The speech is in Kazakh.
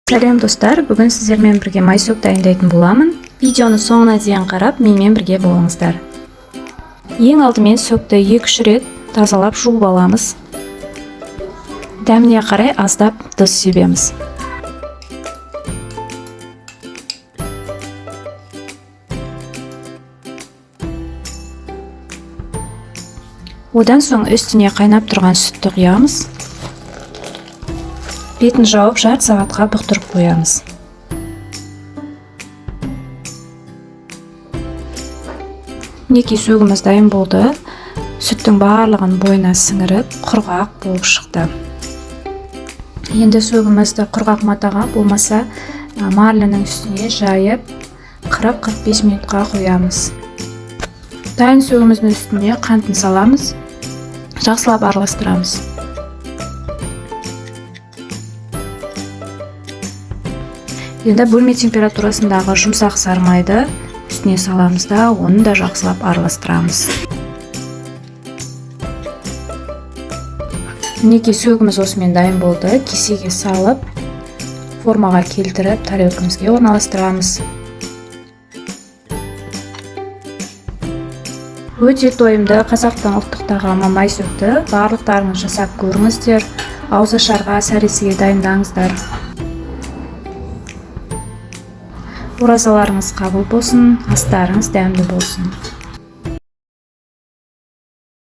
Сәлем достар, бүгін сіздермен бірге майсөк дайындайтын боламын. Видеоны соңына дейін қарап, менімен бірге болыңыздар. Ең алдымен сөкті 2-3 рет тазалап жуып аламыз. Дәміне қарай аздап тұз себеміз. Одан соң үстіне қайнап тұрған сүтті құямыз. Бетін жауып жарты сағатқа бұқтырып қоямыз. Мінекей сөгіміз дайын болды. Сүттің барлығын бойына сіңіріп, құрғақ болып шықты. Енді сөгімізді құрғақ матаға, болмаса марлінің үстіне жайып 40-45 минутқа қоямыз. Дайын сөгіміздің үстіне қантын саламыз, жақсылап араластырамыз. Енді бөлме температурасындағы жұмсақ сары майды үстіне саламыз да, оны да жақсылап араластырамыз. Мінекей сөгіміз осымен дайын болды. Кесеге салып, формаға келтіріп, тарелкамызға орналастырамыз. Өте тойымды қазақтың ұлттық тағамы майсөкті барлықтарыңыз жасап көріңіздер. Ауызашарға, сәресіге дайындаңыздар. Оразаларыңыз қабыл болсын, астарыңыз дәмді болсын.